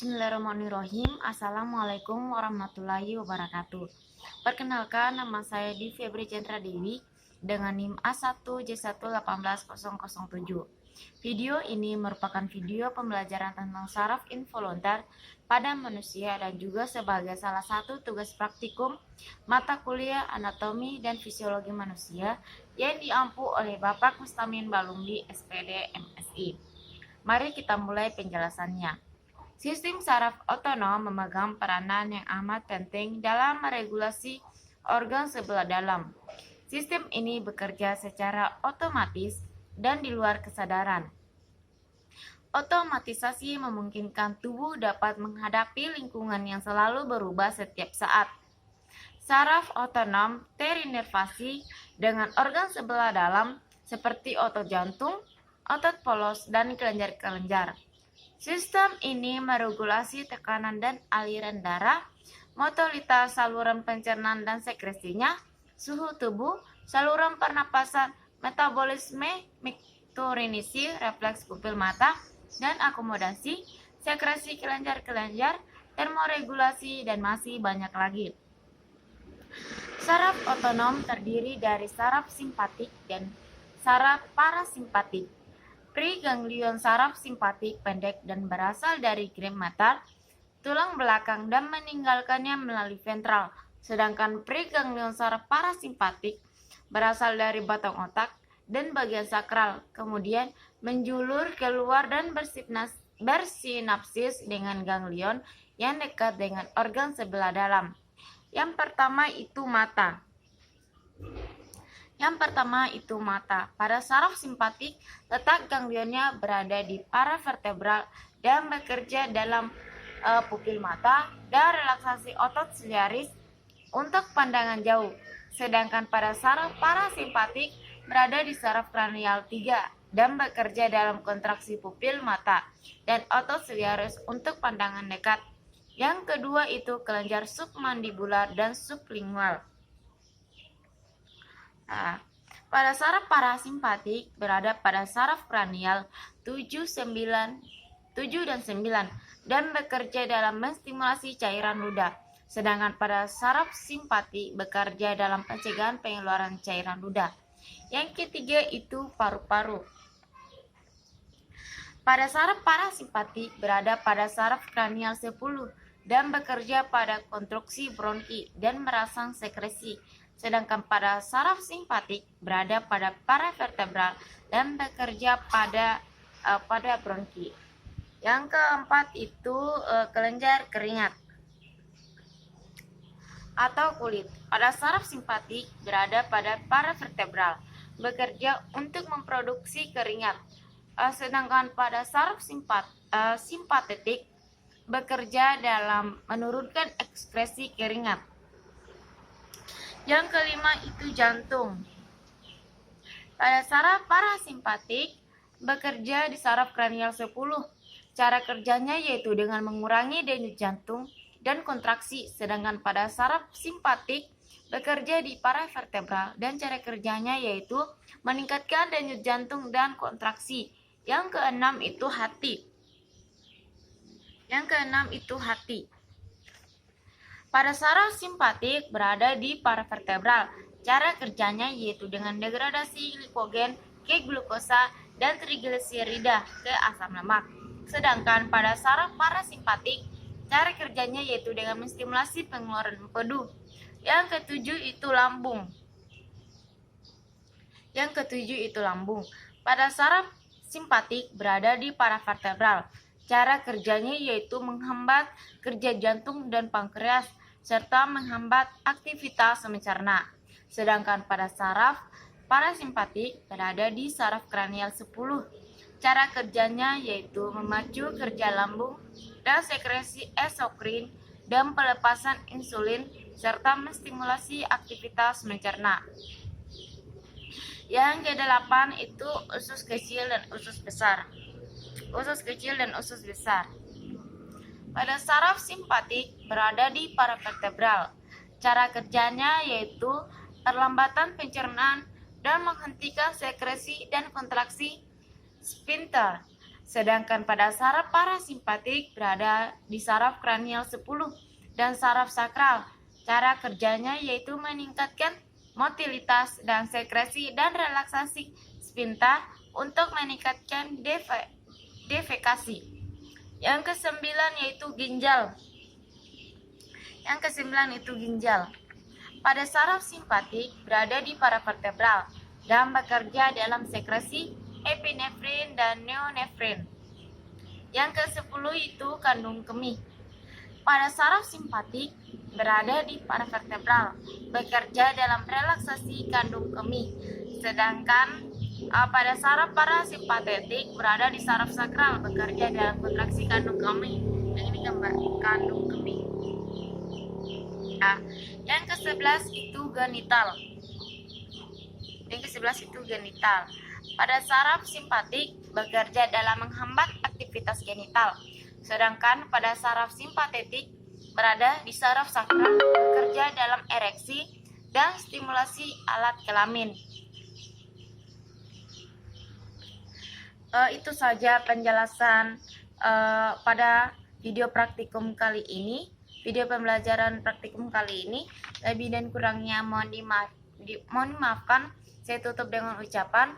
Bismillahirrahmanirrahim. Assalamualaikum warahmatullahi wabarakatuh. Perkenalkan, nama saya Di Febri Chandra Dewi dengan NIM A1J1180007. Video ini merupakan video pembelajaran tentang saraf involuntar pada manusia dan juga sebagai salah satu tugas praktikum mata kuliah anatomi dan fisiologi manusia yang diampu oleh Bapak Mustamin Balumdi, SPD, MSI. Mari kita mulai penjelasannya. Sistem saraf otonom memegang peranan yang amat penting dalam meregulasi organ sebelah dalam. Sistem ini bekerja secara otomatis dan di luar kesadaran. Otomatisasi memungkinkan tubuh dapat menghadapi lingkungan yang selalu berubah setiap saat. Saraf otonom terinervasi dengan organ sebelah dalam seperti otot jantung, otot polos, dan kelenjar-kelenjar. Sistem ini meregulasi tekanan dan aliran darah, motilitas saluran pencernaan dan sekresinya, suhu tubuh, saluran pernapasan, metabolisme, mikrorinisi, refleks pupil mata, dan akomodasi, sekresi kelenjar-kelenjar, termoregulasi, dan masih banyak lagi. Saraf otonom terdiri dari saraf simpatik dan saraf parasimpatik. Preganglion saraf simpatik pendek dan berasal dari grim mater, tulang belakang, dan meninggalkannya melalui ventral, sedangkan preganglion saraf parasimpatik berasal dari batang otak dan bagian sakral, kemudian menjulur keluar dan bersinapsis dengan ganglion yang dekat dengan organ sebelah dalam. Yang pertama itu mata. Pada saraf simpatik, letak ganglionnya berada di paravertebral dan bekerja dalam pupil mata dan relaksasi otot siliaris untuk pandangan jauh. Sedangkan pada saraf parasimpatik berada di saraf kranial 3 dan bekerja dalam kontraksi pupil mata dan otot siliaris untuk pandangan dekat. Yang kedua itu kelenjar submandibular dan sublingual. Pada saraf parasimpatik berada pada saraf kranial 7 dan 9 dan bekerja dalam menstimulasi cairan ludah. Sedangkan pada saraf simpatik bekerja dalam pencegahan pengeluaran cairan ludah. Yang ketiga itu paru-paru. Pada saraf parasimpatik berada pada saraf kranial 10 dan bekerja pada konstruksi bronki dan merangsang sekresi. Sedangkan pada saraf simpatik berada pada paravertebral dan bekerja pada bronki. Yang keempat itu kelenjar keringat atau kulit. Pada saraf simpatik berada pada paravertebral, bekerja untuk memproduksi keringat. Sedangkan pada saraf simpatetik bekerja dalam menurunkan ekspresi keringat. Yang kelima itu jantung. Pada saraf parasimpatik bekerja di saraf kranial 10. Cara kerjanya yaitu dengan mengurangi denyut jantung dan kontraksi, sedangkan pada saraf simpatik bekerja di paravertebral dan cara kerjanya yaitu meningkatkan denyut jantung dan kontraksi. Yang keenam itu hati. Pada saraf simpatik berada di paravertebral. Cara kerjanya yaitu dengan degradasi glikogen ke glukosa dan trigliserida ke asam lemak. Sedangkan pada saraf parasimpatik, cara kerjanya yaitu dengan menstimulasi pengeluaran empedu. Yang ketujuh itu lambung. Pada saraf simpatik berada di paravertebral. Cara kerjanya yaitu menghambat kerja jantung dan pankreas serta menghambat aktivitas mencerna. Sedangkan pada saraf parasimpatik berada di saraf kranial 10. Cara kerjanya yaitu memacu kerja lambung dan sekresi eksokrin dan pelepasan insulin serta menstimulasi aktivitas mencerna. Yang ke-8 itu usus kecil dan usus besar. Pada saraf simpatik berada di paravertebral. Cara kerjanya yaitu perlambatan pencernaan dan menghentikan sekresi dan kontraksi sphincter. Sedangkan pada saraf parasimpatik berada di saraf kranial 10 dan saraf sakral. Cara kerjanya yaitu meningkatkan motilitas dan sekresi dan relaksasi sphincter untuk meningkatkan defekasi. Yang kesembilan yaitu ginjal. Pada saraf simpatik berada di paravertebral dan bekerja dalam sekresi epinefrin dan neonefrin. Yang ke-10 itu kandung kemih. Pada saraf simpatik berada di paravertebral, bekerja dalam relaksasi kandung kemih. Sedangkan pada saraf parasimpatetik berada di saraf sakral, bekerja dalam kontraksi kandung kemih. Yang ini gambar kandung kemih. Yang ke-11 itu genital. Pada saraf simpatik bekerja dalam menghambat aktivitas genital. Sedangkan pada saraf simpatetik berada di saraf sakral, bekerja dalam ereksi dan stimulasi alat kelamin. Itu saja penjelasan pada video praktikum kali ini. Video pembelajaran praktikum kali ini, lebih dan kurangnya mohon dimaafkan. Saya tutup dengan ucapan